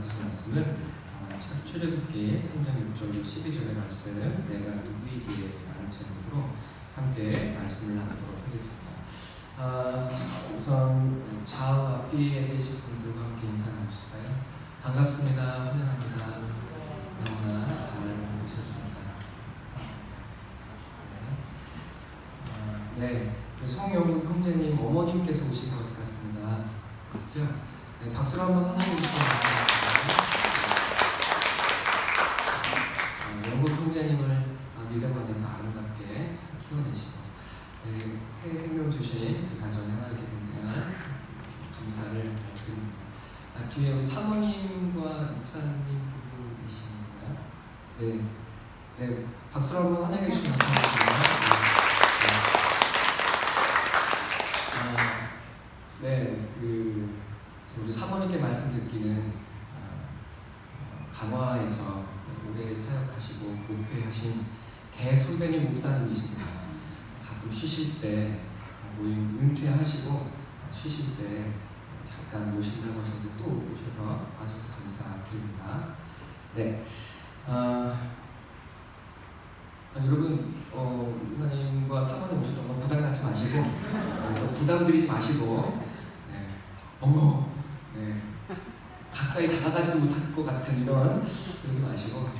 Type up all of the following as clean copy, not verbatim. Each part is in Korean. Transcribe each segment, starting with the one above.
나누실 말씀은 출애굽기 3장 6절 12절의 말씀 내가 누구이기에 라는 제목으로 함께 말씀을 나누도록 하겠습니다. 우선 좌우 앞뒤에 계신 분들과 함께 인사 나누실까요? 반갑습니다. 환영합니다. 너무나 잘 오셨습니다. 네, 성영국 형제님 어머님께서 오신 것 같습니다. 그렇죠? 네, 박수로 한번 하나님 주시면 영국 형제님을 믿음 안에서 아름답게 잘 키워내시고 네, 새 생명 주신 그 가정에 하나님께 굉장한 감사를 드립니다. 뒤에 우리 사모님과 목사님 부부이십니다. 네, 박수로 한번 환영해 주시면 감사하겠습니다. 우리 사모님께 말씀 듣기는 강화에서 오래 사역하시고 목회하신 대선배님 목사님이십니다. 가끔 쉬실 때 모임 은퇴하시고 쉬실 때 잠깐 모신다고 하셨는데 또 오셔서 와주셔서 감사드립니다. 네, 여러분 목사님과 사모님 오셨던 건 부담 갖지 마시고 또 부담 드리지 마시고 어머 가까이 다가가지도 못할 것 같은 이런 그러지 마시고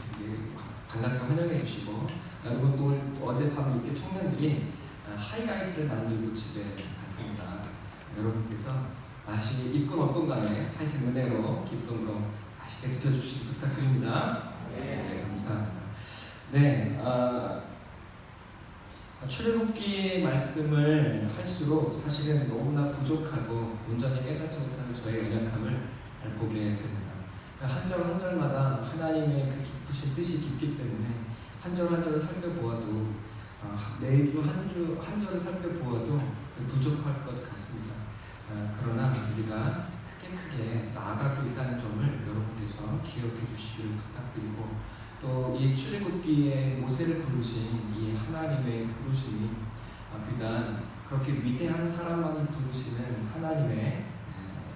반갑게 환영해 주시고 여러분 또 어젯밤 이렇게 청년들이 하이라이스를 만들고 집에 갔습니다. 여러분께서 맛이 있건 없건 간에 하여튼 은혜로 기쁨으로 맛있게 드셔주시기 부탁드립니다. 네, 감사합니다. 네, 출애굽기 말씀을 할수록 사실은 너무나 부족하고 온전히 깨닫지 못하는 저의 연약함을 보게 됩니다. 한 절 한 절마다 하나님의 그 깊으신 뜻이 깊기 때문에 한 절 한 절을 살펴보아도 매주 한 절을 살펴보아도 부족할 것 같습니다. 그러나 우리가 크게 나아가고 있다는 점을 여러분께서 기억해 주시기를 부탁드리고 또 이 출애굽기에 모세를 부르신 이 하나님의 부르심이 비단 그렇게 위대한 사람만을 부르시는 하나님의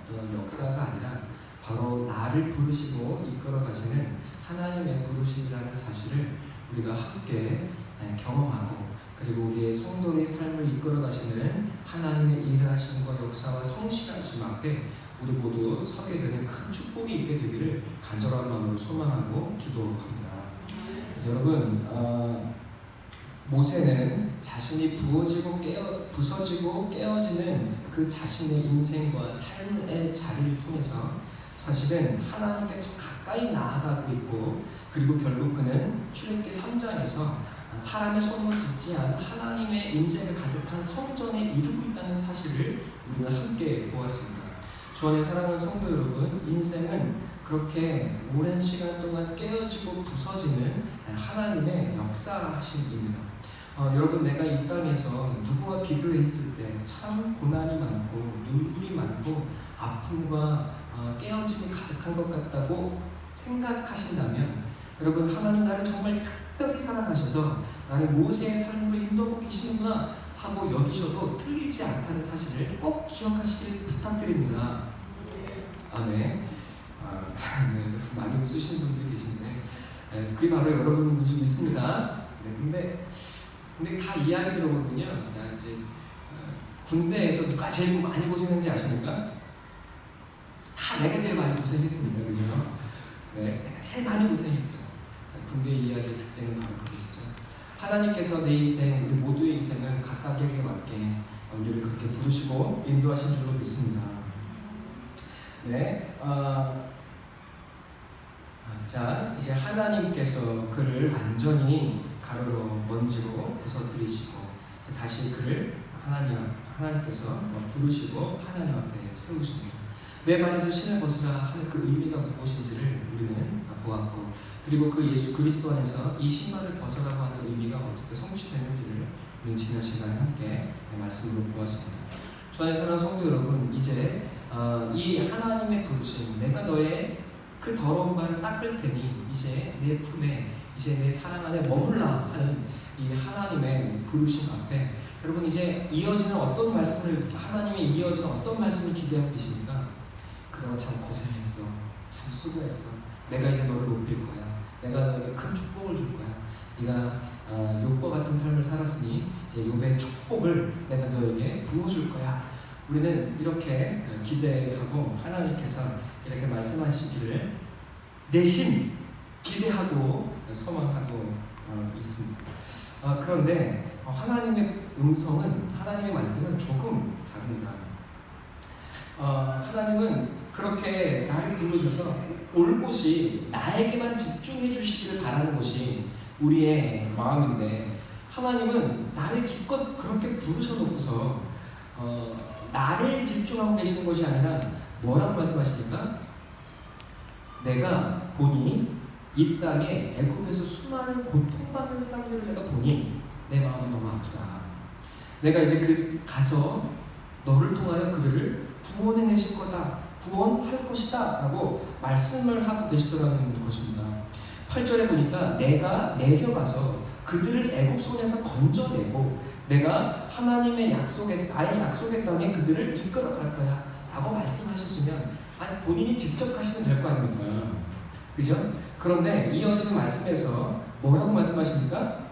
어떤 역사가 아니라 바로 나를 부르시고 이끌어 가시는 하나님의 부르심이라는 사실을 우리가 함께 경험하고 그리고 우리의 성도의 삶을 이끌어 가시는 하나님의 일하심과 역사와 성실하심 앞에 우리 모두 서게 되는 큰 축복이 있게 되기를 간절한 마음으로 소망하고 기도합니다. 여러분, 모세는 자신이 부서지고 깨어지는 그 자신의 인생과 삶의 자리를 통해서 사실은 하나님께 더 가까이 나아가고 있고 그리고 결국 그는 출애굽기 3장에서 사람의 손으로 짓지 않은 하나님의 임재가 가득한 성전에 이르고 있다는 사실을 우리가 함께 보았습니다. 주 안에 사랑하는 성도 여러분, 인생은 그렇게 오랜 시간 동안 깨어지고 부서지는 하나님의 역사하심입니다. 여러분, 내가 이 땅에서 누구와 비교했을 때 참 고난이 많고 눈물이 많고 아픔과 깨어짐이 가득한 것 같다고 생각하신다면 여러분, 하나님 나를 정말 특별히 사랑하셔서 나를 모세의 삶으로 인도하고 계시는구나 하고 여기셔도 틀리지 않다는 사실을 꼭 기억하시길 부탁드립니다. 아멘. 네, 많이 웃으시는 분들이 계신데 그게 바로 여러분인 줄 믿습니다. 네, 근데 다 이야기 들어보면요, 이제 군대에서 누가 제일 많이 고생했는지 아십니까? 다 내가 제일 많이 고생했습니다, 그죠? 네, 내가 제일 많이 고생했어요. 군대 이야기의 특징은 바로 그것이죠. 하나님께서 내 인생, 우리 모두의 인생을 각각에게 맞게 우리를 그렇게 부르시고 인도하신 줄로 믿습니다. 네, 자, 이제 하나님께서 그를 완전히 가루로 먼지로 부서뜨리시고 다시 그를 하나님께서 부르시고 하나님 앞에 세우십니다. 내 발에서 신을 벗으라 하는 그 의미가 무엇인지를 우리는 보았고 그리고 그 예수 그리스도 안에서 이 신발을 벗으라고 하는 의미가 어떻게 성취되는지를 우리는 지난 시간에 함께 말씀으로 보았습니다. 주 안에 사랑하는 성도 여러분, 이제 이 하나님의 부르심, 내가 너의 그 더러운 발을 닦을 테니 이제 내 품에 이제 내 사랑 안에 머물라 하는 이 하나님의 부르심 앞에 여러분 이제 이어지는 어떤 말씀을 하나님의 이어지는 어떤 말씀을 기대하고 계십니까? 그동안 참 고생했어, 참 수고했어. 내가 이제 너를 높일 거야. 내가 너에게 큰 축복을 줄 거야. 네가 욥과 같은 삶을 살았으니 이제 욥의 축복을 내가 너에게 부어줄 거야. 우리는 이렇게 기대하고 하나님께서 이렇게 말씀하시기를 내심 기대하고 소망하고 있습니다. 그런데 하나님의 음성은, 하나님의 말씀은 조금 다릅니다. 하나님은 그렇게 나를 부르셔서 올 곳이 나에게만 집중해 주시기를 바라는 것이 우리의 마음인데, 하나님은 나를 기껏 그렇게 부르셔놓고서 나를 집중하고 계시는 것이 아니라 뭐라고 말씀하십니까? 내가 보니 이 땅에 애굽에서 수많은 고통받는 사람들을 내가 보니 내 마음이 너무 아프다. 내가 이제 가서 너를 통하여 그들을 구원해내실 거다, 구원할 것이다 라고 말씀을 하고 계시더라는 것입니다. 8절에 보니까 내가 내려가서 그들을 애굽 손에서 건져내고 내가 하나님의 나의 약속의 땅에 그들을 이끌어갈 거야 라고 말씀하셨으면 본인이 직접 하시면 될 거 아닙니까? 그죠? 그런데 이어지는 말씀에서 뭐라고 말씀하십니까?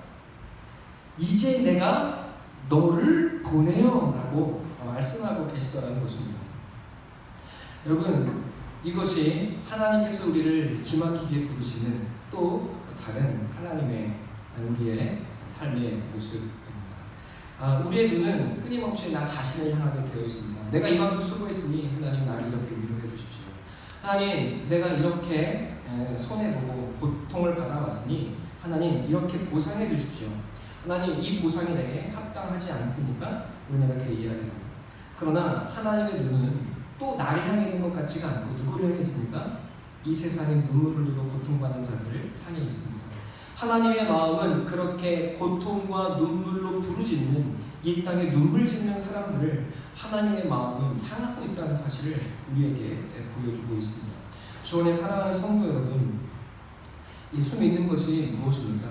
이제 내가 너를 보내요 라고 말씀하고 계시더라는 것입니다. 여러분, 이것이 하나님께서 우리를 기막히게 부르시는 또 다른 우리의 삶의 모습입니다. 우리의 눈은 끊임없이 나 자신을 향하게 되어 있습니다. 내가 이만큼 수고했으니 하나님 나를 이렇게 위로해 주십시오. 하나님, 내가 이렇게 손해보고 고통을 받아왔으니 하나님 이렇게 보상해 주십시오. 하나님, 이 보상이 내게 합당하지 않습니까? 우리는 이렇게 이해하게 됩니다. 그러나 하나님의 눈은 또 나를 향해 있는 것 같지가 않고 누구를 향해 있습니까? 이 세상에 눈물을 흘리고 고통받는 자들을 향해 있습니다. 하나님의 마음은 그렇게 고통과 눈물로 부르짖는, 이 땅에 눈물 짓는 사람들을 하나님의 마음은 향하고 있다는 사실을 우리에게 보여주고 있습니다. 주 안에 사랑하는 성도 여러분, 예수 믿는 것이 무엇입니까?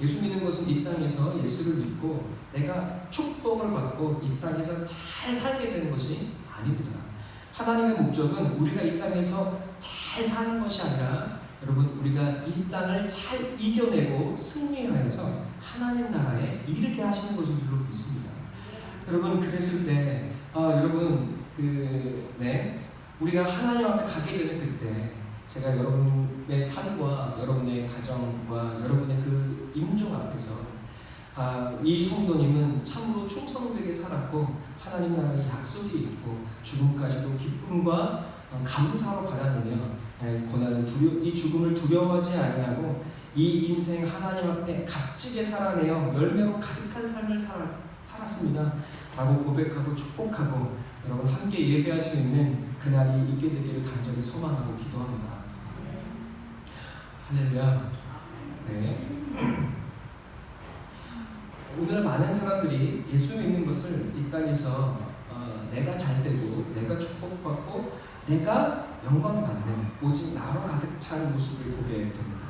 예수 믿는 것은 이 땅에서 예수를 믿고 내가 축복을 받고 이 땅에서 잘 살게 되는 것이 아닙니다. 하나님의 목적은 우리가 이 땅에서 잘 사는 것이 아니라, 여러분, 우리가 이 땅을 잘 이겨내고 승리하여서 하나님 나라에 이르게 하시는 것인 줄로 믿습니다. 여러분, 그랬을 때 우리가 하나님 앞에 가게 되는 그때 제가 여러분의 삶과 여러분의 가정과 여러분의 그 임종 앞에서 이 성도님은 참으로 충성되게 살았고 하나님 나라의 약속이 있고 죽음까지도 기쁨과 감사로 받아내며 이 죽음을 두려워하지 아니하고 이 인생 하나님 앞에 값지게 살아내어 열매로 가득한 삶을 살았습니다 라고 고백하고 축복하고 여러분 함께 예배할 수 있는 그날이 있게 되기를 간절히 소망하고 기도합니다. 할렐루야. 네. 오늘 많은 사람들이 예수 믿는 것을 이 땅에서 내가 잘되고 내가 축복받고 내가 영광을 받는 오직 나로 가득 찬 모습을 보게 됩니다.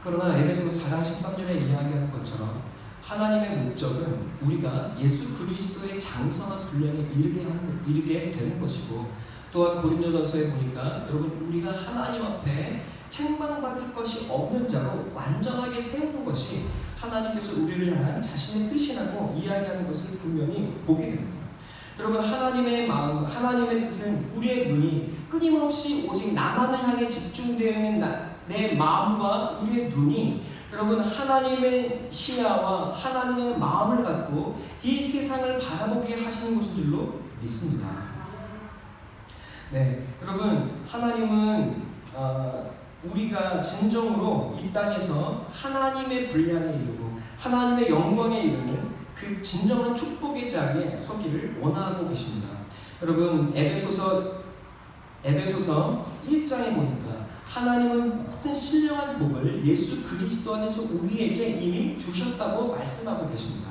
그러나 에베소서 4장 13절에 이야기하는 것처럼 하나님의 목적은 우리가 예수 그리스도의 장성한 분량에 이르게 되는 것이고, 또한 고린도전서에 보니까 여러분 우리가 하나님 앞에 책망받을 것이 없는 자로 완전하게 세우는 것이 하나님께서 우리를 향한 자신의 뜻이라고 이야기하는 것을 분명히 보게 됩니다. 여러분, 하나님의 마음, 하나님의 뜻은 우리의 눈이 끊임없이 오직 나만을 향해 집중되어 있는 내 마음과 우리의 눈이 여러분 하나님의 시야와 하나님의 마음을 갖고 이 세상을 바라보게 하시는 것인 줄로 믿습니다. 네, 여러분, 하나님은 우리가 진정으로 이 땅에서 하나님의 분량에 이르고 하나님의 영광에 이르는 그 진정한 축복의 자리에 서기를 원하고 계십니다. 여러분, 에베소서 1장에 보니까 하나님은 모든 신령한 복을 예수 그리스도 안에서 우리에게 이미 주셨다고 말씀하고 계십니다.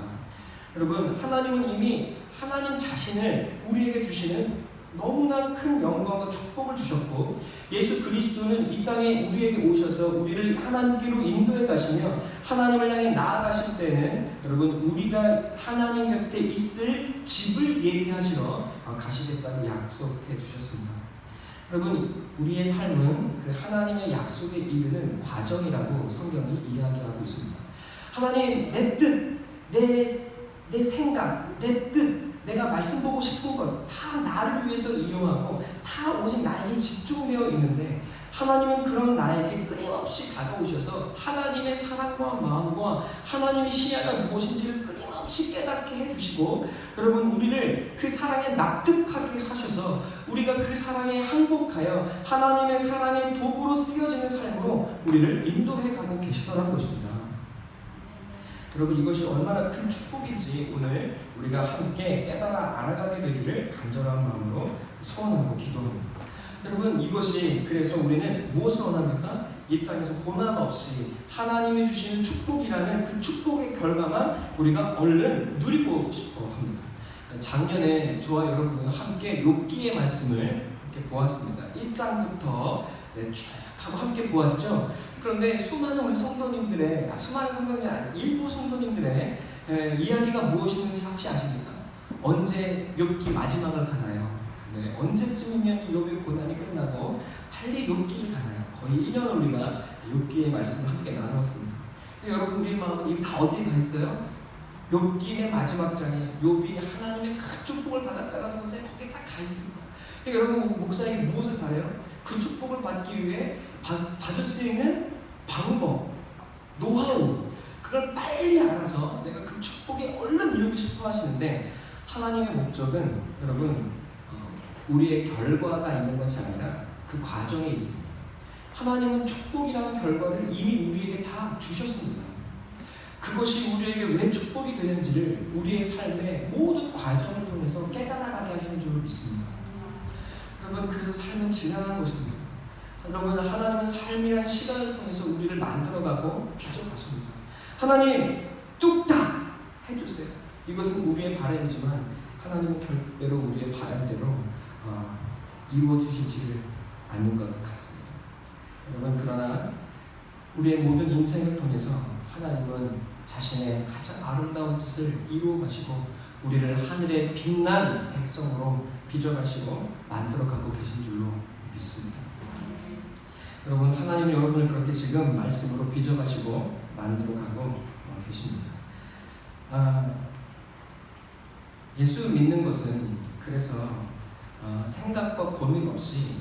여러분, 하나님은 이미 하나님 자신을 우리에게 주시는 너무나 큰 영광과 축복을 주셨고, 예수 그리스도는 이 땅에 우리에게 오셔서 우리를 하나님께로 인도해 가시며 하나님을 향해 나아가실 때는 여러분 우리가 하나님 곁에 있을 집을 예비하시러 가시겠다고 약속해 주셨습니다. 여러분, 우리의 삶은 그 하나님의 약속에 이르는 과정이라고 성경이 이야기하고 있습니다. 하나님, 내 뜻, 내 생각, 내 뜻, 내가 말씀 보고 싶은 것 다 나를 위해서 이용하고 다 오직 나에게 집중되어 있는데, 하나님은 그런 나에게 끊임없이 다가오셔서 하나님의 사랑과 마음과 하나님의 시야가 무엇인지를 끊임없이 깨닫게 해주시고, 여러분, 우리를 그 사랑에 납득하게 하셔서 우리가 그 사랑에 항복하여 하나님의 사랑의 도구로 쓰여지는 삶으로 우리를 인도해 가고 계시더라는 것입니다. 여러분, 이것이 얼마나 큰 축복인지 오늘 우리가 함께 깨달아 알아가게 되기를 간절한 마음으로 소원하고 기도합니다. 여러분, 이것이 그래서 우리는 무엇을 원합니까? 이 땅에서 고난 없이 하나님이 주시는 축복이라는 그 축복의 결과만 우리가 얼른 누리고 싶어 합니다. 작년에 저와 여러분과 함께 욥기의 말씀을 이렇게 보았습니다. 1장부터 쭉 하고 함께 보았죠. 그런데 수많은 우리 성도님들의, 수많은 성도님이 아니 일부 성도님들의 이야기가 무엇이는지 혹시 아십니까? 언제 욥기 마지막을 가나요? 네, 언제쯤이면 욥의 고난이 끝나고 빨리 욥기를 가나요? 거의 1년을 우리가 욥기의 말씀을 함께 나누었습니다. 여러분, 우리 마음은 이미 다 어디에 가 있어요? 욥기의 마지막 장에 욥이 하나님의 큰 축복을 받았다는 것에 거기에 딱 가 있습니다. 여러분, 목사에게 무엇을 바래요? 그 축복을 받기 위해 받을 수 있는 방법, 노하우, 그걸 빨리 알아서 내가 그 축복에 얼른 이루고 싶어 하시는데, 하나님의 목적은 여러분, 우리의 결과가 있는 것이 아니라 그 과정에 있습니다. 하나님은 축복이라는 결과를 이미 우리에게 다 주셨습니다. 그것이 우리에게 왜 축복이 되는지를 우리의 삶의 모든 과정을 통해서 깨달아가게 하시는 줄로 믿습니다. 여러분, 그래서 삶은 지나간 것입니다. 여러분, 하나님은 삶이란 시간을 통해서 우리를 만들어가고 빚어가십니다. 하나님, 뚝딱 해주세요. 이것은 우리의 바람이지만 하나님은 결대로 우리의 바람대로 이루어 주시지를 않는 것 같습니다. 여러분, 그러나 우리의 모든 인생을 통해서 하나님은 자신의 가장 아름다운 뜻을 이루어 가시고 우리를 하늘의 빛난 백성으로 빚어가시고 만들어가고 계신 줄로 믿습니다. 여러분, 하나님은 여러분을 그렇게 지금 말씀으로 빚어가시고 만들어가고 계십니다. 예수 믿는 것은 그래서 생각과 고민 없이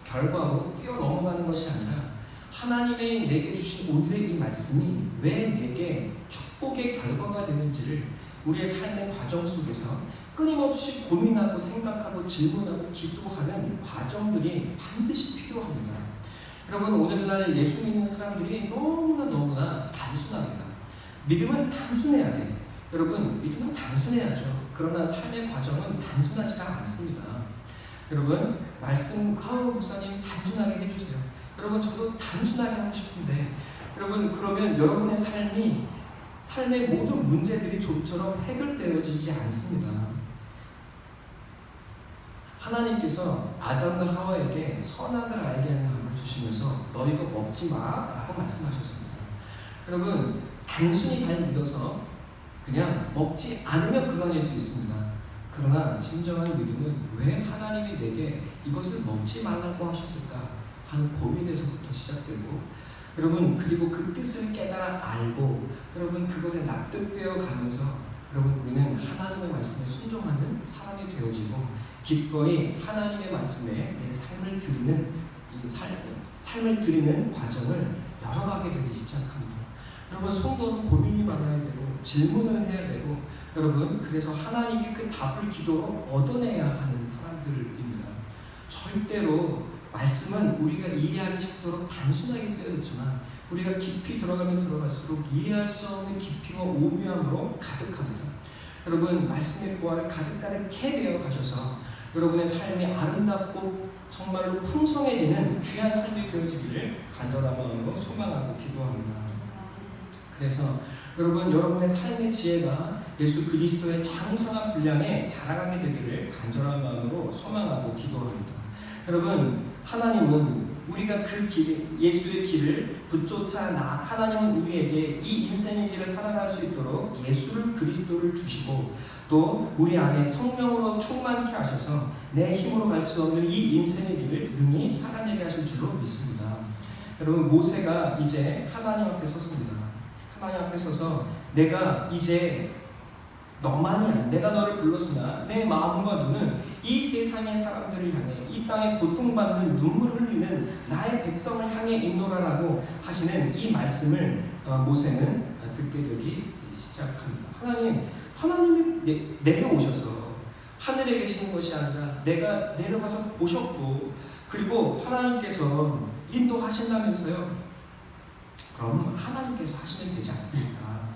결과로 뛰어넘어가는 것이 아니라 하나님의 내게 주신 오늘의 이 말씀이 왜 내게 축복의 결과가 되는지를 우리의 삶의 과정 속에서 끊임없이 고민하고 생각하고 질문하고 기도하는 과정들이 반드시 필요합니다. 여러분, 오늘날 예수 믿는 사람들이 너무나 단순합니다. 믿음은 단순해야 돼. 여러분, 믿음은 단순해야죠. 그러나 삶의 과정은 단순하지가 않습니다. 여러분, 말씀, 목사님 단순하게 해주세요. 여러분, 저도 단순하게 하고 싶은데, 여러분, 그러면 여러분의 삶의 모든 문제들이 좀처럼 해결되어지지 않습니다. 하나님께서 아담과 하와에게 선악을 알게 하는 나무를 주시면서 너 이거 먹지 마 라고 말씀하셨습니다. 여러분, 단순히 잘 믿어서 그냥 먹지 않으면 그만일 수 있습니다. 그러나 진정한 믿음은 왜 하나님이 내게 이것을 먹지 말라고 하셨을까 하는 고민에서부터 시작되고, 여러분, 그리고 그 뜻을 깨달아 알고 여러분 그것에 납득되어 가면서 여러분 우리는 하나님의 말씀에 순종하는 사람이 되어지고 기꺼이 하나님의 말씀에 내 삶을 드리는 삶을 드리는 과정을 열어가게 되기 시작합니다. 여러분, 성도는 고민이 많아야 되고 질문을 해야 되고, 여러분, 그래서 하나님께 그 답을 기도로 얻어내야 하는 사람들입니다. 절대로 말씀은 우리가 이해하기 쉽도록 단순하게 쓰여졌지만 우리가 깊이 들어가면 들어갈수록 이해할 수 없는 깊이와 오묘함으로 가득합니다. 여러분, 말씀의 보화를 가득해 되어 가셔서 여러분의 삶이 아름답고 정말로 풍성해지는 귀한 삶이 되어지기를 간절한 마음으로 소망하고 기도합니다. 그래서 여러분, 여러분의 삶의 지혜가 예수 그리스도의 장성한 분량에 자라가게 되기를 간절한 마음으로 소망하고 기도합니다. 여러분, 하나님은 우리가 그 길, 예수의 길을 붙쫓아 하나님은 우리에게 이 인생의 길을 살아갈 수 있도록 예수를 그리스도를 주시고 또 우리 안에 성령으로 충만케 하셔서 내 힘으로 갈 수 없는 이 인생의 길을 능히 살아내게 하실 줄로 믿습니다. 여러분, 모세가 이제 하나님 앞에 섰습니다. 하나님 앞에 서서 내가 이제 너만이 아니야. 내가 너를 불렀으나 내 마음과 눈은 이 세상의 사람들을 향해 이 땅에 고통받는 눈물을 흘리는 나의 백성을 향해 있노라라고 하시는 이 말씀을 모세는 듣게 되기 시작합니다. 하나님이 내려오셔서 하늘에 계시는 것이 아니라 내가 내려가서 보셨고 그리고 하나님께서 인도하신다면서요. 그럼 하나님께서 하시면 되지 않습니까?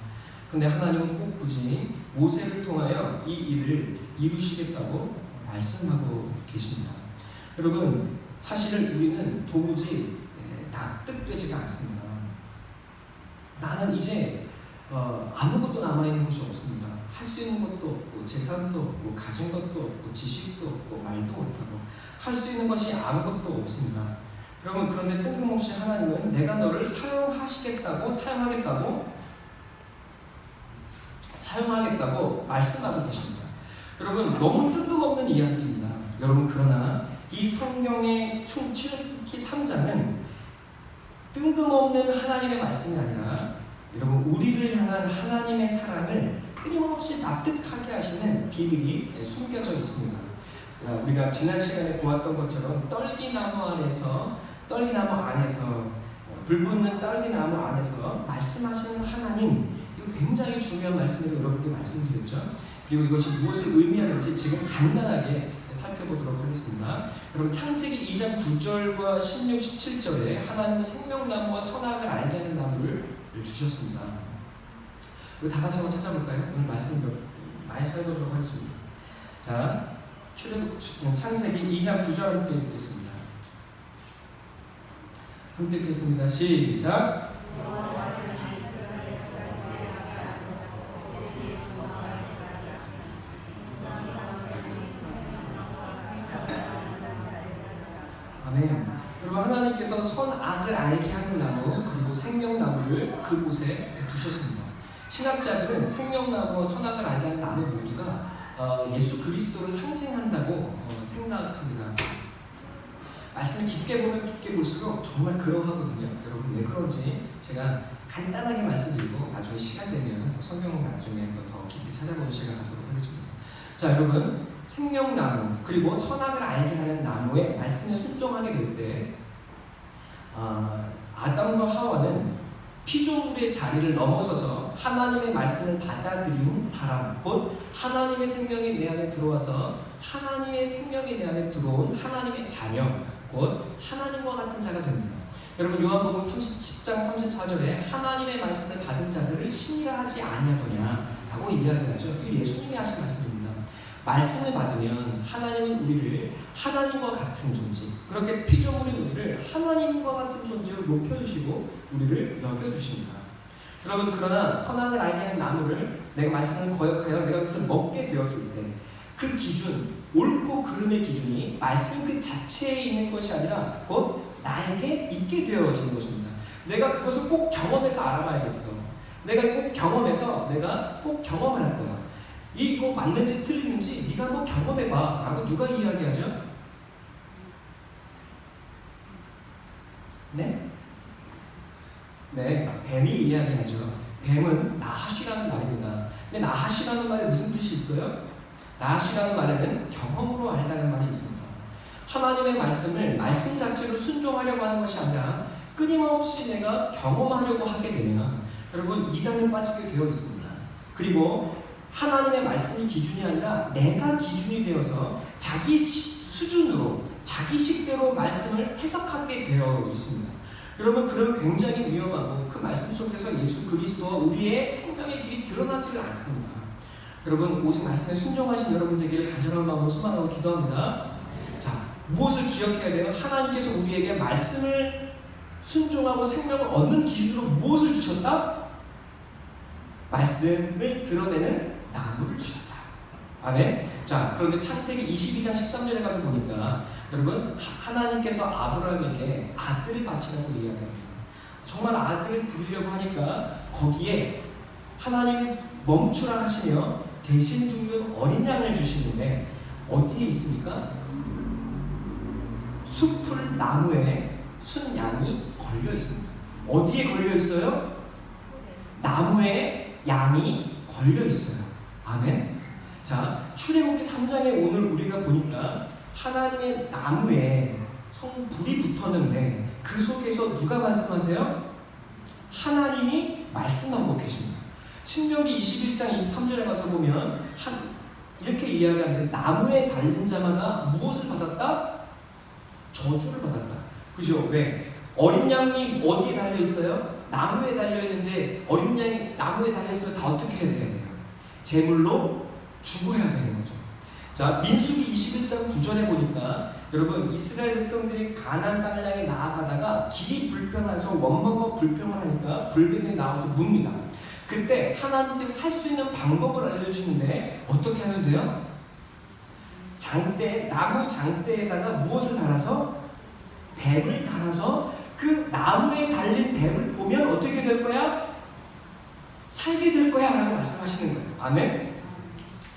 근데 하나님은 꼭 굳이 모세를 통하여 이 일을 이루시겠다고 말씀하고 계십니다. 여러분, 사실 우리는 도무지 납득되지가 않습니다. 나는 이제 아무것도 남아있는 것이 없습니다. 할 수 있는 것도 없고 재산도 없고 가진 것도 없고 지식도 없고 말도 못하고 할 수 있는 것이 아무것도 없습니다. 여러분, 그런데 뜬금없이 하나님은 내가 너를 사용하겠다고 말씀하고 계십니다. 여러분, 너무 뜬금없는 이야기입니다. 여러분, 그러나 이 성경의 특히 3장은 뜬금없는 하나님의 말씀이 아니라 여러분, 우리를 향한 하나님의 사랑을 끊임없이 납득하게 하시는 비밀이 숨겨져 있습니다. 우리가 지난 시간에 보았던 것처럼 떨기나무 안에서 불붙는 떨기나무 안에서 말씀하시는 하나님, 이거 굉장히 중요한 말씀을 여러분께 말씀드렸죠. 그리고 이것이 무엇을 의미하는지 지금 간단하게 살펴보도록 하겠습니다. 여러분, 창세기 2장 9절과 16, 17절에 하나님은 생명나무와 선악을 알게 하는 나무를 주셨습니다. 우리 다 같이 한번 찾아볼까요? 오늘 말씀을 많이 살펴보도록 하겠습니다. 자, 창세기 2장 9절 함께 읽겠습니다. 함께 읽겠습니다. 시작! 아멘. 여러분, 하나님께서 선악을 알게 하는 나무 그리고 생명나무를 그곳에 두셨습니다. 신학자들은 생명나무와 선악을 알게 하는 나무 모두가 예수 그리스도를 상징한다고 생각합니다. 말씀을 깊게 보면 깊게 볼수록 정말 그러하거든요. 여러분, 왜 그런지 제가 간단하게 말씀드리고 나중에 시간 되면 성경 나중에 더 깊이 찾아보는 시간 갖도록 하겠습니다. 자, 여러분, 생명나무 그리고 선악을 알게 하는 나무의 말씀에 순종하게 될 때 아담과 하와는 피조물의 자리를 넘어서서 하나님의 말씀을 받아들이는 사람, 곧 하나님의 생명이 내 안에 들어와서 하나님의 생명이 내 안에 들어온 하나님의 자녀, 곧 하나님과 같은 자가 됩니다. 여러분, 요한복음 10장 34절에 하나님의 말씀을 받은 자들을 신이라 하지 아니하더냐라고 이야기하죠. 이게 예수님이 하신 말씀입니다. 말씀을 받으면 하나님은 우리를 하나님과 같은 존재, 그렇게 피조물인 우리를 하나님과 같은 존재로 높여주시고 우리를 여겨주십니다. 여러분, 그러나 선악을 알게 하는 나무를 내가 말씀을 거역하여 내가 그것을 먹게 되었을 때 그 기준, 옳고 그름의 기준이 말씀 그 자체에 있는 것이 아니라 곧 나에게 있게 되어지는 것입니다. 내가 그것을 꼭 경험해서 알아봐야겠어. 내가 꼭 경험해서 내가 꼭 경험할 거야. 이거 맞는지 틀리는지 네가 한번 경험해봐 라고 누가 이야기하죠? 네? 네, 뱀이 이야기하죠. 뱀은 나하시라는 말입니다. 근데 나하시라는 말에 무슨 뜻이 있어요? 나하시라는 말에는 경험으로 알다는 말이 있습니다. 하나님의 말씀을 말씀 자체로 순종하려고 하는 것이 아니라 끊임없이 내가 경험하려고 하게 되면 여러분, 이단에 빠지게 되어 있습니다. 그리고 하나님의 말씀이 기준이 아니라 내가 기준이 되어서 자기 수준으로 자기 식대로 말씀을 해석하게 되어 있습니다. 여러분, 그러면 굉장히 위험하고 그 말씀 속에서 예수 그리스도와 우리의 생명의 길이 드러나지를 않습니다. 여러분, 오직 말씀에 순종하신 여러분 되기를 간절한 마음으로 소망하고 기도합니다. 자, 무엇을 기억해야 돼요? 하나님께서 우리에게 말씀을 순종하고 생명을 얻는 기준으로 무엇을 주셨다? 말씀을 드러내는 나무를 주셨다. 아멘. 자, 그런데 창세기 22장 13절에 가서 보니까 여러분 하나님께서 아브라함에게 아들을 바치라고 이야기합니다. 정말 아들을 드리려고 하니까 거기에 하나님이 멈추라 하시며 대신 죽는 어린 양을 주시는데 어디에 있습니까? 숲풀 나무에 순양이 걸려 있습니다. 어디에 걸려 있어요? 나무에 양이 걸려 있어요. 아멘. 자, 출애굽기 3장에 오늘 우리가 보니까 하나님의 나무에 성불이 붙었는데 그 속에서 누가 말씀하세요? 하나님이 말씀하고 계십니다. 신명기 21장 23절에 가서 보면 이렇게 이야기하는데 나무에 달린 자마다 무엇을 받았다? 저주를 받았다. 그죠? 왜? 어린 양이 어디에 달려 있어요? 나무에 달려 있는데 어린 양이 나무에 달려 있으면 다 어떻게 해야 돼요? 제물로 죽어야 되는 거죠. 자, 민수기 21장 9절에 보니까 여러분 이스라엘 백성들이 가나안 땅을 향해 나아가다가 길이 불편해서 원망과 불평을 하니까 불뱀이 나와서 묻니다. 그때 하나님께서 살 수 있는 방법을 알려주시는데 어떻게 하면 돼요? 나무 장대에다가 무엇을 달아서? 뱀을 달아서 그 나무에 달린 뱀을 보면 어떻게 될 거야? 살게 될 거야 라고 말씀하시는 거예요. 아멘?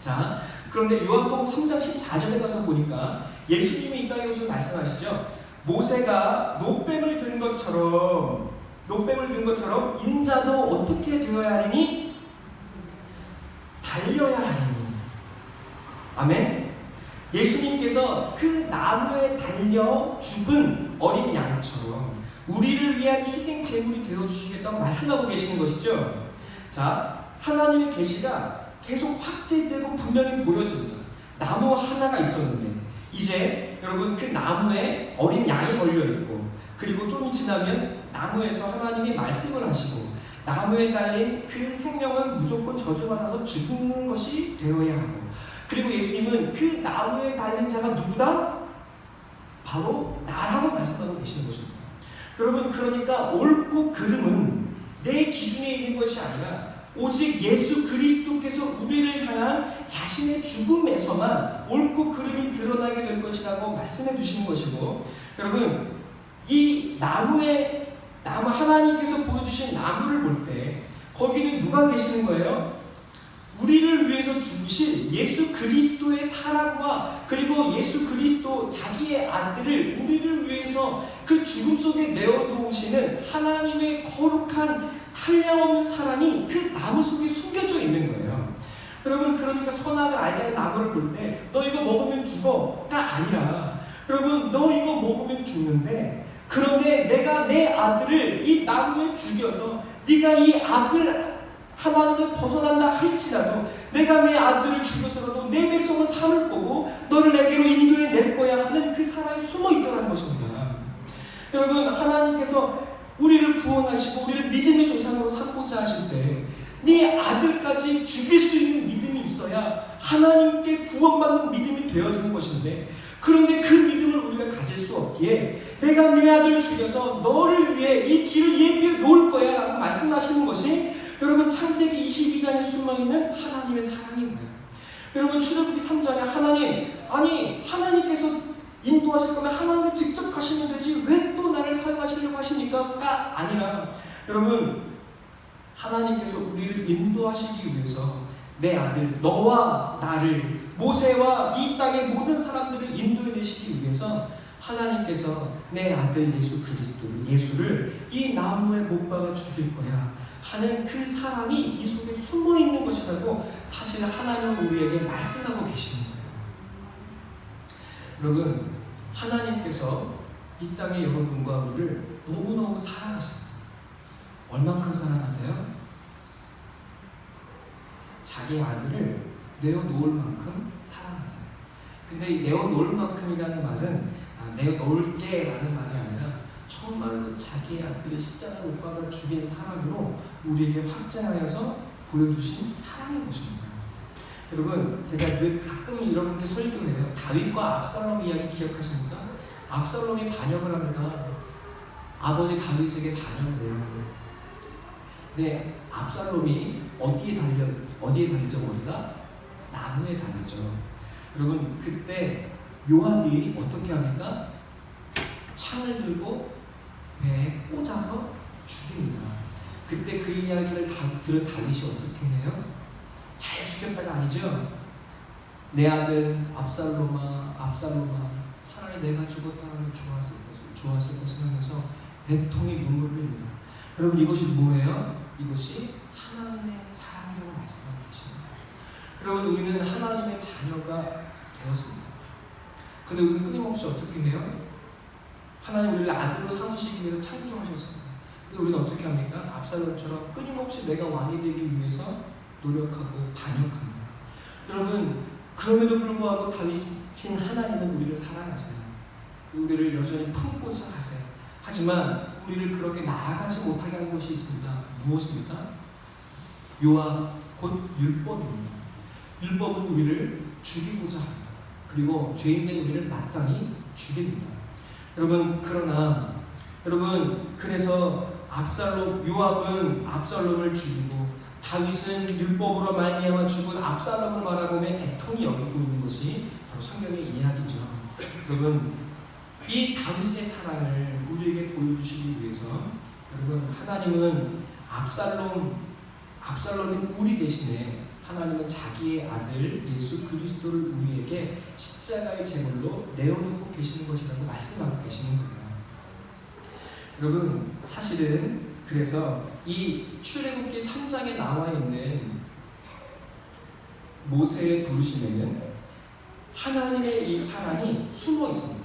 자, 그런데 요한복음 3장 14절에 가서 보니까 예수님이 이 땅에서 말씀하시죠. 모세가 노뱀을 든 것처럼 인자도 어떻게 되어야 하리니? 달려야 하리니. 아멘? 예수님께서 그 나무에 달려 죽은 어린 양처럼 우리를 위한 희생 제물이 되어주시겠다고 말씀하고 계시는 것이죠. 자, 하나님의 계시가 계속 확대되고 분명히 보여집니다. 나무 하나가 있었는데 이제 여러분 그 나무에 어린 양이 걸려있고 그리고 좀 지나면 나무에서 하나님이 말씀을 하시고 나무에 달린 그 생명은 무조건 저주받아서 죽는 것이 되어야 하고 그리고 예수님은 그 나무에 달린 자가 누구다? 바로 나라고 말씀하고 계시는 것입니다. 여러분 그러니까 옳고 그름은 내 기준에 있는 것이 아니라 오직 예수 그리스도께서 우리를 향한 자신의 죽음에서만 옳고 그름이 드러나게 될 것이라고 말씀해 주시는 것이고 여러분 이 나무 하나님께서 보여주신 나무를 볼 때 거기는 누가 계시는 거예요? 우리를 위해서 죽으신 예수 그리스도의 사랑과 그리고 예수 그리스도 자기의 아들을 우리를 위해서 그 죽음 속에 내어놓으시는 하나님의 거룩한 한량없는 사랑이 그 나무 속에 숨겨져 있는 거예요. 여러분 그러니까 선악을 알게 하는 나무를 볼 때 너 이거 먹으면 죽어가 아니라 여러분 너 이거 먹으면 죽는데 그런데 내가 내 아들을 이 나무에 죽여서 네가 이 악을 하나님을 벗어난다 할지라도 내가 내 아들을 죽여서라도 내 백성은 삼을 거고 너를 내게로 인도해 낼 거야 하는 그 사랑이 숨어 있더라는 것입니다. 여러분 하나님께서 우리를 구원하시고 우리를 믿음의 조상으로 삼고자 하실 때 네 아들까지 죽일 수 있는 믿음이 있어야 하나님께 구원받는 믿음이 되어지는 것인데 그런데 그 믿음을 우리가 가질 수 없기에 내가 내 아들 죽여서 너를 위해 이 길을 예비해 놓을 거야 라고 말씀하시는 것이 여러분 창세기 22장에 숨어있는 하나님의 사랑인 거예요. 여러분 출애굽기 3장에 하나님께서 인도하실 거면 하나님이 직접 가시면 되지 왜 또 나를 사용하시려고 하십니까? 가 아니라 여러분 하나님께서 우리를 인도하시기 위해서 내 아들 너와 나를 모세와 이 땅의 모든 사람들을 인도해내시기 위해서 하나님께서 내 아들 예수를 이 나무에 못 박아 죽일 거야 하는 그 사랑이 이 속에 숨어있는 것이라고 사실 하나님은 우리에게 말씀하고 계시는 거예요. 여러분 하나님께서 이 땅의 여러분과 우리를 너무너무 사랑하십니다. 얼만큼 사랑하세요? 자기 아들을 내어놓을 만큼 사랑하세요. 근데 이 내어놓을 만큼이라는 말은 내어놓을게 라는 말이 아니라 정말로 자기의 아들을 십자가 못 박아 죽인 사랑으로 우리에게 확증하여서 보여주신 사랑인 것입니다. 여러분 제가 늘 가끔 여러분께 설교해요. 다윗과 압살롬 이야기 기억하십니까? 압살롬이 반역을 합니다. 아버지 다윗에게 반역을 해요. 근데 압살롬이 어디에 달리죠 머리가? 나무에 달리죠. 여러분 그때 요압이 어떻게 합니까? 창을 들고 배에 꽂아서 죽입니다. 그때 그 이야기를 들은 다윗이 어떻게 해요? 잘 죽였다가 아니죠. 내 아들 압살롬아 차라리 내가 죽었다면 좋았을 것을 하면서 애통의 눈물을 흘립니다. 여러분 이것이 뭐예요? 이것이 하나님의 사랑이라고 말씀하고 계십니다. 여러분 우리는 하나님의 자녀가 되었습니다. 근데 우리는 끊임없이 어떻게 해요? 하나님 우리를 아들로 삼으시기 위해서 창조하셨습니다. 근데 우리는 어떻게 합니까? 압살롬처럼 끊임없이 내가 왕이 되기 위해서 노력하고 반역합니다. 여러분 그럼에도 불구하고 다윗인 하나님은 우리를 사랑하세요. 우리를 여전히 품고자 하세요. 하지만 우리를 그렇게 나아가지 못하게 하는 것이 있습니다. 무엇입니까? 요압 곧 율법입니다. 율법은 우리를 죽이고자 합니다. 그리고 죄인된 우리를 마땅히 죽입니다. 여러분 그러나 그래서 요압은 압살롬을 죽이고 다윗은 율법으로 말미암아 죽은 압살롬을 바라보며 애통이 여기고 있는 것이 바로 성경의 이야기죠. 여러분 이 다윗의 사랑을 우리에게 보여주시기 위해서 여러분 하나님은 압살롬인 우리 대신에 하나님은 자기의 아들 예수 그리스도를 우리에게 십자가의 제물로 내어놓고 계시는 것이라고 말씀하고 계시는 거예요. 여러분 사실은 그래서 이 출애굽기 3장에 나와 있는 모세의 부르심에는 하나님의 이 사랑이 숨어 있습니다.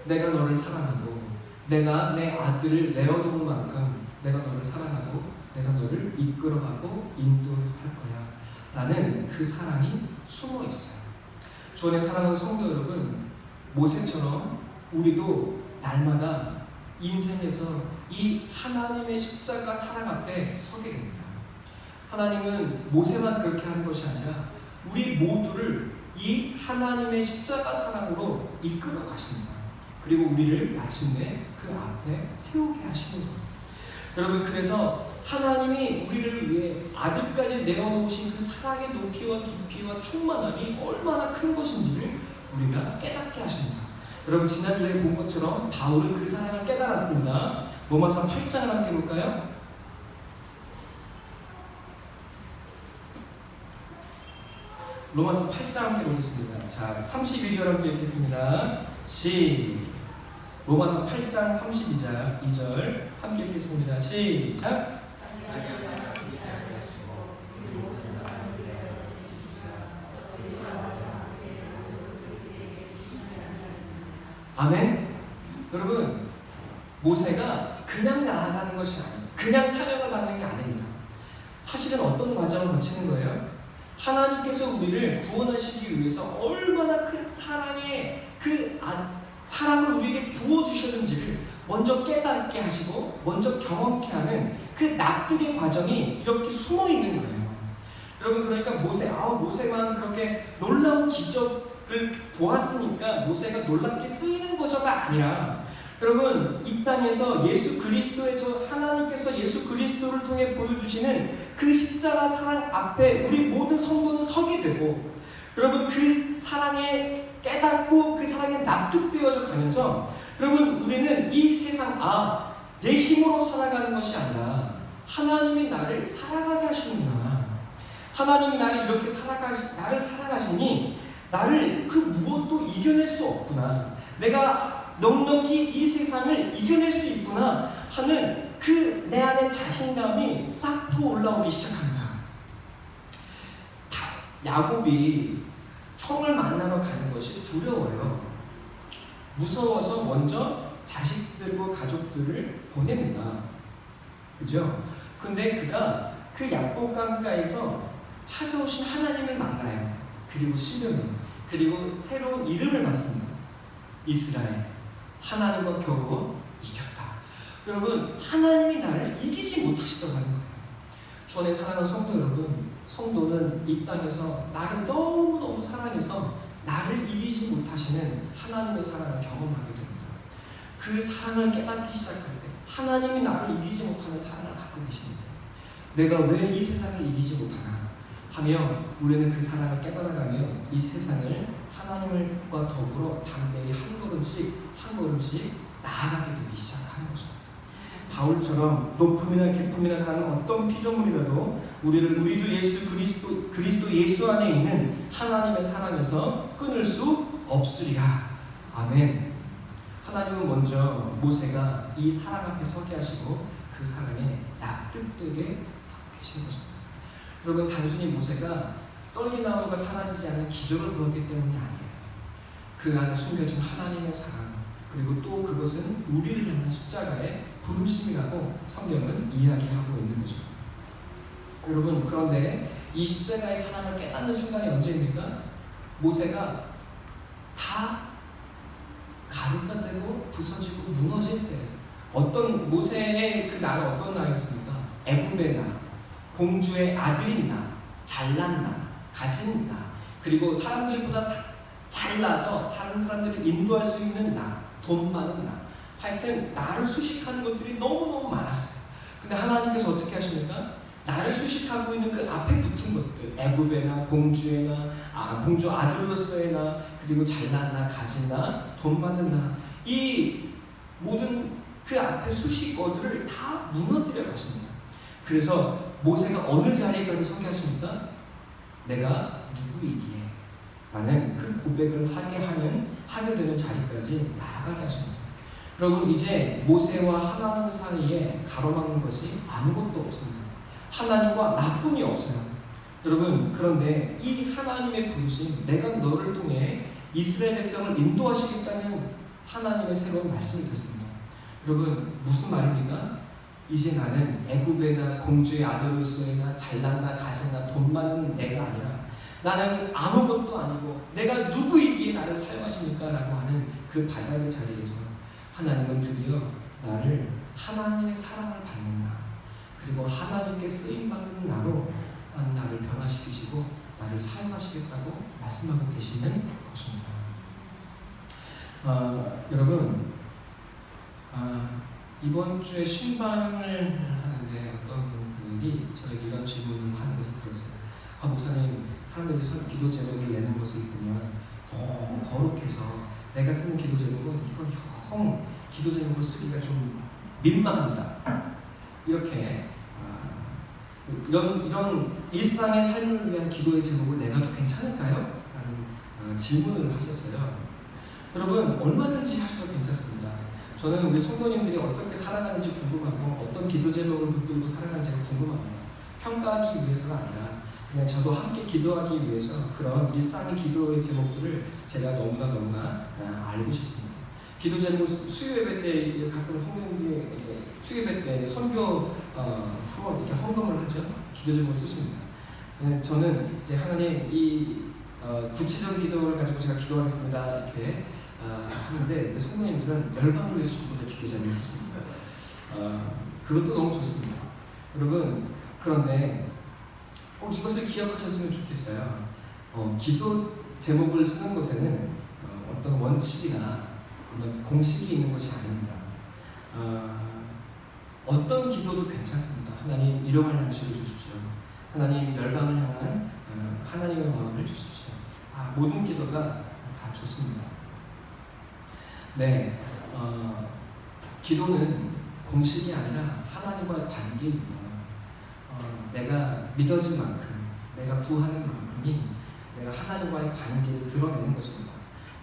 내가 너를 사랑하고 내가 내 아들을 내어놓은 만큼 내가 너를 사랑하고 내가 너를 이끌어가고 인도할 거야 라는 그 사랑이 숨어 있어요. 주 안에 사랑하는 성도 여러분, 모세처럼 우리도 날마다 인생에서 이 하나님의 십자가 사랑 앞에 서게 됩니다. 하나님은 모세만 그렇게 하는 것이 아니라 우리 모두를 이 하나님의 십자가 사랑으로 이끌어 가십니다. 그리고 우리를 마침내 그 앞에 세우게 하시는 거예요. 여러분 그래서 하나님이 우리를 위해 아들까지 내어놓으신 그 사랑의 높이와 깊이와 충만함이 얼마나 큰 것인지를 우리가 깨닫게 하십니다. 여러분 지난주에 본 것처럼 바울은 그 사랑을 깨달았습니다. 로마서 8장을 함께 볼까요? 로마서 8장 함께 보겠습니다. 자, 32절 함께 읽겠습니다. 로마서 8장 32절 함께 읽겠습니다. 시작. 아멘. 여러분 모세가 그냥 나아가는 것이 아닙니다. 그냥 사명을 받는 게 아닙니다. 사실은 어떤 과정을 거치는 거예요? 하나님께서 우리를 구원하시기 위해서 얼마나 큰 사랑의 사랑을 우리에게 부어주셨는지를 먼저 깨닫게 하시고 먼저 경험케 하는 그 납득의 과정이 이렇게 숨어 있는 거예요. 여러분 그러니까 모세만 그렇게 놀라운 기적을 보았으니까 모세가 놀랍게 쓰이는 거죠가 아니라 여러분 이 땅에서 예수 그리스도의 하나님께서 예수 그리스도를 통해 보여주시는 그 십자가 사랑 앞에 우리 모든 성도는 서게 되고 여러분 그 사랑에 깨닫고 그 사랑에 납득되어져 가면서 여러분 우리는 이 세상 내 힘으로 살아가는 것이 아니라 하나님이 나를 살아가게 하시는구나. 하나님이 나를 이렇게 나를 살아가시니 나를 그 무엇도 이겨낼 수 없구나. 내가 넉넉히 이 세상을 이겨낼 수 있구나 하는 그 내 안의 자신감이 싹 올라오기 시작합니다. 야곱이 형을 만나러 가는 것이 두려워요. 무서워서 먼저 자식들과 가족들을 보냅니다. 그죠? 근데 그가 그 야곱 강가에서 찾아오신 하나님을 만나요. 그리고 시므온, 그리고 새로운 이름을 맡습니다. 이스라엘. 하나님과 겨루 이겼다. 여러분 하나님이 나를 이기지 못하시더라는 거예요. 주 안에 사랑하는 성도 여러분, 성도는 이 땅에서 나를 너무너무 사랑해서 나를 이기지 못하시는 하나님의 사랑을 경험하게 됩니다. 그 사랑을 깨닫기 시작할 때 하나님이 나를 이기지 못하는 사랑을 갖고 계십니다. 내가 왜 이 세상을 이기지 못하나? 하며 우리는 그 사랑을 깨달아가며 이 세상을 하나님과 더불어 담대히 한 걸음씩 한 걸음씩 나아가게 되기 시작하는 거죠. 바울처럼 높음이나 깊음이나 다른 어떤 피조물이라도 우리를 우리 주 예수 그리스도 예수 안에 있는 하나님의 사랑에서 끊을 수 없으리라. 아멘. 하나님은 먼저 모세가 이 사랑 앞에 서게 하시고 그 사랑에 납득되게 하고 계시는 것입니다. 여러분, 단순히 모세가 떨기나무가 사라지지 않은 기적을 보았기 때문이 아니에요. 그 안에 숨겨진 하나님의 사랑, 그리고 또 그것은 우리를 향한 십자가의 부르심이라고 성경은 이야기하고 있는 거죠. 여러분, 그런데 이 십자가의 사랑을 깨닫는 순간이 언제입니까? 모세가 다 가루가되고 부서지고 무너질 때, 어떤 모세의 그 나라 어떤 나라였습니까? 애굽의 나, 공주의 아들인 나, 잘난 나, 가진 나, 그리고 사람들보다 잘나서 다른 사람들을 인도할 수 있는 나, 돈 많은 나, 하여튼 나를 수식하는 것들이 너무너무 많았어요. 근데 하나님께서 어떻게 하십니까? 나를 수식하고 있는 그 앞에 붙은 것들, 애굽의 나, 공주의 나, 공주 아들로서의 나, 그리고 잘난 나, 가진 나, 돈 많은 나, 이 모든 그 앞에 수식어들을 다 무너뜨려 가십니다. 그래서 모세가 어느 자리까지 서게 하십니까? 내가 누구이기에 라는 그 고백을 하게 되는 자리까지 나아가게 하십니다. 여러분, 이제 모세와 하나님 사이에 가로막는 것이 아무것도 없습니다. 하나님과 나뿐이 없어요. 여러분, 그런데 이 하나님의 부르심, 내가 너를 통해 이스라엘 백성을 인도하시겠다는 하나님의 새로운 말씀이 듣습니다. 여러분, 무슨 말입니까? 이제 나는 애굽의 나, 공주의 아들로서의 나, 잘난 나, 가진 나, 돈 많은 내가 아니라 나는 아무것도 아니고 내가 누구이기에 나를 사용하십니까? 라고 하는 그 바닥의 자리에서 하나님은 드디어 나를 하나님의 사랑을 받는 나, 그리고 하나님께 쓰임받는 나로 나를 변화시키시고 나를 사용하시겠다고 말씀하고 계시는 것입니다. 여러분, 이번 주에 신방을 하는데 어떤 분들이 저에게 이런 질문을 하는 것을 들었어요. 목사님, 사람들이 기도 제목을 내는 것을 보면 너무 거룩해서 내가 쓰는 기도 제목은 이거 형 기도 제목을 쓰기가 좀 민망합니다. 이렇게 이런 일상의 삶을 위한 기도의 제목을 내놔도 괜찮을까요? 라는 질문을 하셨어요. 여러분, 얼마든지 하셔도 괜찮습니다. 저는 우리 성도님들이 어떻게 살아가는지 궁금하고 어떤 기도 제목을 붙들고 살아가는지가 궁금합니다. 평가하기 위해서가 아니라 그냥 저도 함께 기도하기 위해서 그런 일상의 기도의 제목들을 제가 너무나 알고 싶습니다. 기도 제목 수요 예배 때 가끔 성도님들이 수요 예배 때 선교 후원 이렇게 헌금을 하죠. 기도 제목 쓰십니다. 저는 이제 하나님 이 구체적인 기도를 가지고 제가 기도하겠습니다 이렇게 하는데 성도님들은 열방을 위해서 전부 다 기도 제목을 쓰십니다. 그것도 너무 좋습니다. 여러분, 그런데 꼭 이것을 기억하셨으면 좋겠어요. 기도 제목을 쓰는 것에는 어떤 원칙이나 어떤 공식이 있는 것이 아닙니다. 어떤 기도도 괜찮습니다. 하나님, 일용할 양식을 주십시오. 하나님, 열방을 향한 하나님의 마음을 주십시오. 모든 기도가 다 좋습니다. 네, 기도는 공식이 아니라 하나님과의 관계입니다. 내가 믿어진 만큼, 내가 구하는 만큼이 내가 하나님과의 관계를 드러내는 것입니다.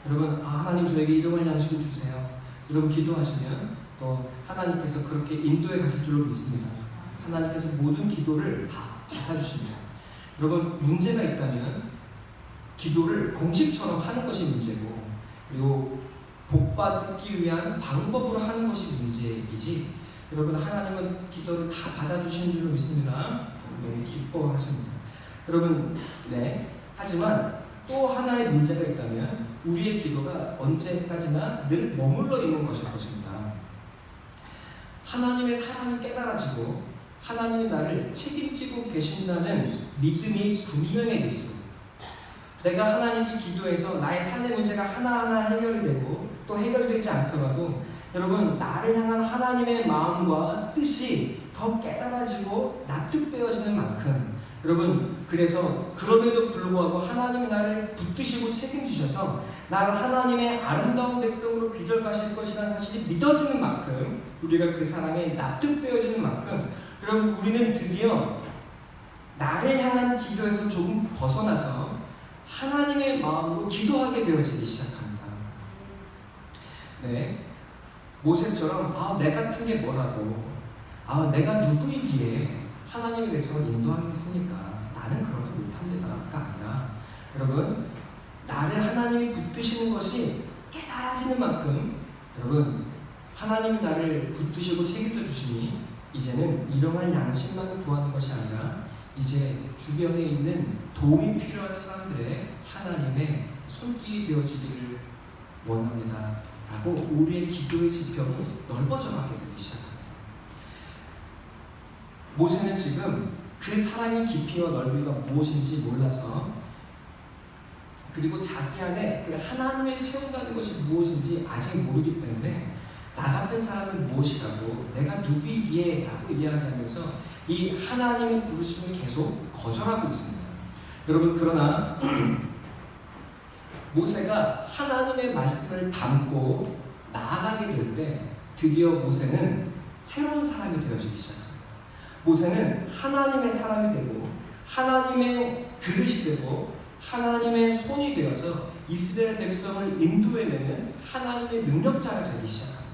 여러분, 하나님 저에게 일용할 양식을 주세요. 여러분 기도하시면 또 하나님께서 그렇게 인도해 가실 줄로 믿습니다. 하나님께서 모든 기도를 다 받아주십니다. 여러분, 문제가 있다면 기도를 공식처럼 하는 것이 문제고, 그리고 복받기 위한 방법으로 하는 것이 문제이지, 여러분, 하나님은 기도를 다 받아주시는 줄로 믿습니다. 너무 기뻐하십니다. 여러분, 네. 하지만 또 하나의 문제가 있다면 우리의 기도가 언제까지나 늘 머물러 있는 것일 것입니다. 하나님의 사랑이 깨달아지고 하나님이 나를 책임지고 계신다는 믿음이 분명해질수록, 내가 하나님께 기도해서 나의 삶의 문제가 하나하나 해결이 되고 또 해결되지 않더라도 여러분, 나를 향한 하나님의 마음과 뜻이 더 깨달아지고 납득되어지는 만큼 여러분, 그래서 그럼에도 불구하고 하나님이 나를 붙드시고 책임지셔서 나를 하나님의 아름다운 백성으로 빚어가실 것이라는 사실이 믿어지는 만큼, 우리가 그 사랑에 납득되어지는 만큼, 여러분, 우리는 드디어 나를 향한 기도에서 조금 벗어나서 하나님의 마음으로 기도하게 되어지기 시작합니다. 네, 모세처럼 내 같은 게 뭐라고, 내가 누구이기에 하나님의 백성을 인도하겠습니까? 나는 그러면 못합니다가 아니라, 여러분, 나를 하나님이 붙드시는 것이 깨달아지는 만큼, 여러분, 하나님이 나를 붙드시고 책임져 주시니 이제는 일용할 양식만 구하는 것이 아니라 이제 주변에 있는 도움이 필요한 사람들의 하나님의 손길이 되어지기를 원합니다 라고 우리의 기도의 지평이 넓어져 가게 되기 시작합니다. 모세는 지금 그 사랑의 깊이와 넓이가 무엇인지 몰라서, 그리고 자기 안에 그 하나님을 채운다는 것이 무엇인지 아직 모르기 때문에 나 같은 사람은 무엇이라고, 내가 누구이기에 라고 이야기하면서 이 하나님의 부르심을 계속 거절하고 있습니다. 여러분, 그러나 모세가 하나님의 말씀을 담고 나아가게 될 때 드디어 모세는 새로운 사람이 되어지기 시작합니다. 모세는 하나님의 사람이 되고 하나님의 그릇이 되고 하나님의 손이 되어서 이스라엘 백성을 인도해내는 하나님의 능력자가 되기 시작합니다.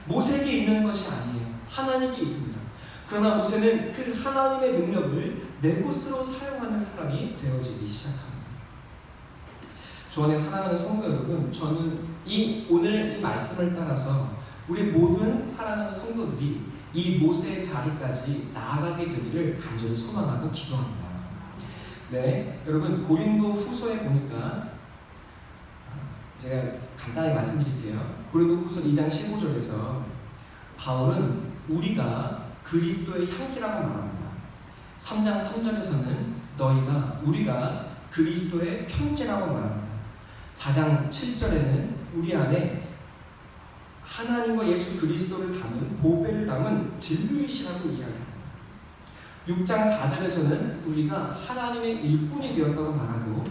모세에게 있는 것이 아니에요. 하나님께 있습니다. 그러나 모세는 그 하나님의 능력을 내 것으로 사용하는 사람이 되어지기 시작합니다. 주 안에 사랑하는 성도 여러분, 저는 오늘 이 말씀을 따라서 우리 모든 사랑하는 성도들이 이 모세의 자리까지 나아가게 되기를 간절히 소망하고 기도합니다. 네, 여러분, 고린도 후서에 보니까 제가 간단히 말씀드릴게요. 고린도 후서 2장 15절에서 바울은 우리가 그리스도의 향기라고 말합니다. 3장 3절에서는 우리가 그리스도의 형제라고 말합니다. 4장 7절에는 우리 안에 하나님과 예수 그리스도를 담은 보배를 담은 진리이시라고 이야기합니다. 6장 4절에서는 우리가 하나님의 일꾼이 되었다고 말하고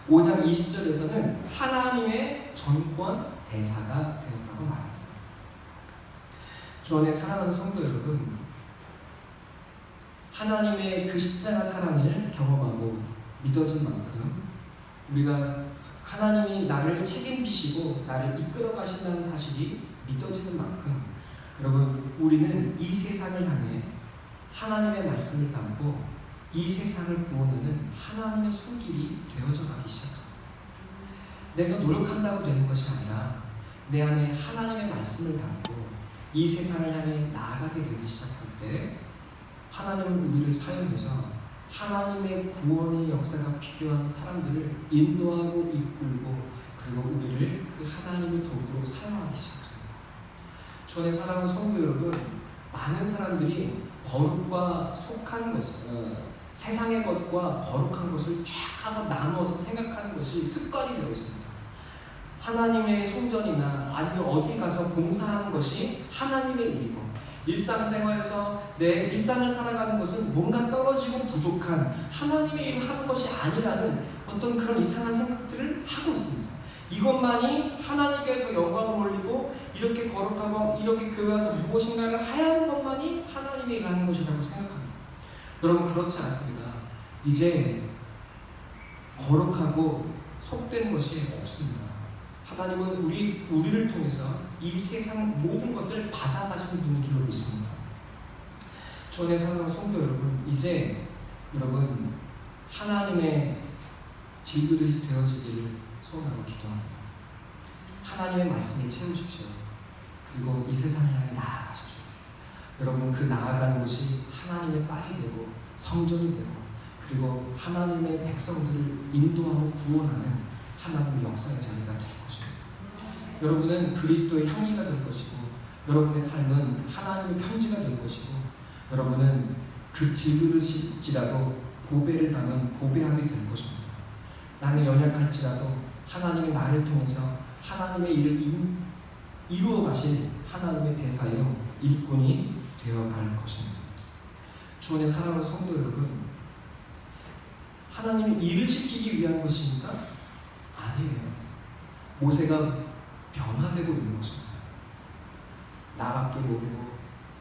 5장 20절에서는 하나님의 전권 대사가 되었다고 말합니다. 주 안에 사랑하는 성도 여러분, 하나님의 그 십자가 사랑을 경험하고 믿어진 만큼 우리가 하나님이 나를 책임지시고 나를 이끌어 가신다는 사실이 믿어지는 만큼, 여러분, 우리는 이 세상을 향해 하나님의 말씀을 담고 이 세상을 구원하는 하나님의 손길이 되어져 가기 시작합니다. 내가 노력한다고 되는 것이 아니라 내 안에 하나님의 말씀을 담고 이 세상을 향해 나아가게 되기 시작할 때 하나님은 우리를 사용해서 하나님의 구원의 역사가 필요한 사람들을 인도하고 이끌고 그리고 우리를 그 하나님의 도구로 사용하기 시작합니다. 주 안에 사랑하는 성도 여러분, 많은 사람들이 거룩과 속한 것, 세상의 것과 거룩한 것을 쫙 하고 나누어서 생각하는 것이 습관이 되어 있습니다. 하나님의 성전이나 아니면 어디 가서 봉사하는 것이 하나님의 일이고, 일상생활에서 내 일상을 살아가는 것은 뭔가 떨어지고 부족한 하나님의 일을 하는 것이 아니라는 어떤 그런 이상한 생각들을 하고 있습니다. 이것만이 하나님께 더 영광을 올리고 이렇게 거룩하고 이렇게 교회 와서 무엇인가를 해야 하는 것만이 하나님의 일을 하는 것이라고 생각합니다. 여러분, 그렇지 않습니다. 이제 거룩하고 속된 것이 없습니다. 하나님은 우리를 통해서 이 세상 모든 것을 받아가시는 분인 줄로 믿습니다. 주 안에 사랑하는 성도 여러분, 이제 여러분 하나님의 질그릇이 되어지기를 소원하고 기도합니다. 하나님의 말씀을 채우십시오. 그리고 이 세상을 향해 나아가십시오. 여러분, 그 나아가는 것이 하나님의 딸이 되고 성전이 되고 그리고 하나님의 백성들을 인도하고 구원하는 하나님의 역사의 자리가 될 것입니다. 여러분은 그리스도의 향기가 될 것이고 여러분의 삶은 하나님의 편지가 될 것이고 여러분은 그 질그릇일지라도 보배를 담은 보배함이 될 것입니다. 나는 연약할지라도 하나님이 나를 통해서 하나님의 일을 이루어 가실 하나님의 대사여 일꾼이 되어갈 것입니다. 주 안에 사랑하는 성도 여러분, 하나님이 일을 시키기 위한 것입니까? 아니에요. 모세가 변화되고 있는 것입니다. 나밖에 모르고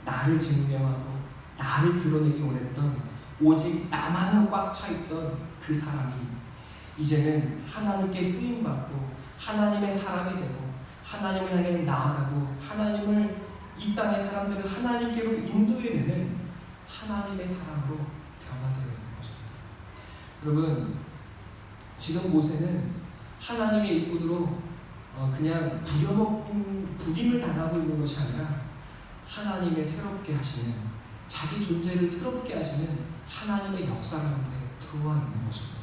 나를 증명하고 나를 드러내기 원했던 오직 나만은 꽉 차 있던 그 사람이 이제는 하나님께 쓰임받고 하나님의 사람이 되고 하나님을 향해 나아가고 하나님을 이 땅의 사람들을 하나님께로 인도해내는 하나님의 사람으로 변화되어 있는 것입니다. 여러분, 지금 모세는 하나님의 일꾼으로 그냥 부려먹은 부림을 당하고 있는 것이 아니라 하나님의 새롭게 하시는, 자기 존재를 새롭게 하시는 하나님의 역사 가운데 들어와 있는 것입니다.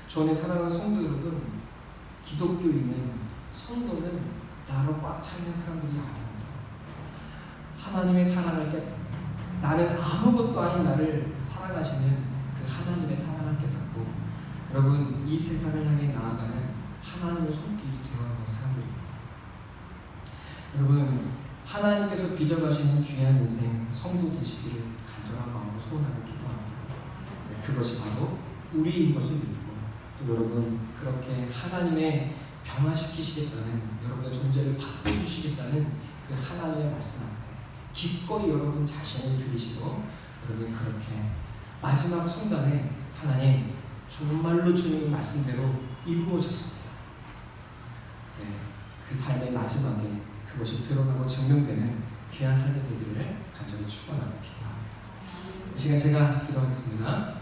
저는 사랑하는 성도 여러분, 기독교인은, 성도는 나로 꽉 차 있는 사람들이 아닙니다. 하나님의 사랑을 나는 아무것도 아닌 나를 사랑하시는 그 하나님의 사랑을 깨닫고 여러분, 이 세상을 향해 나아가는 하나님의 손길이 되어 있는 사람들입니다. 여러분, 하나님께서 빚어가시는 귀한 인생 성도 되시기를 간절한 마음으로 소원하고 기도합니다. 네, 그것이 바로 우리인 것을 믿고 또 여러분, 그렇게 하나님의 변화시키시겠다는, 여러분의 존재를 바꿔주시겠다는 그 하나님의 말씀 앞에 기꺼이 여러분 자신을 들이시고 여러분 그렇게 마지막 순간에 하나님 정말로 주님 말씀대로 이루어졌습니다. 네, 그 삶의 마지막에 그것이 드러나고 증명되는 귀한 삶이 되기를 간절히 축원하고 기도합니다. 이 시간 제가 기도하겠습니다.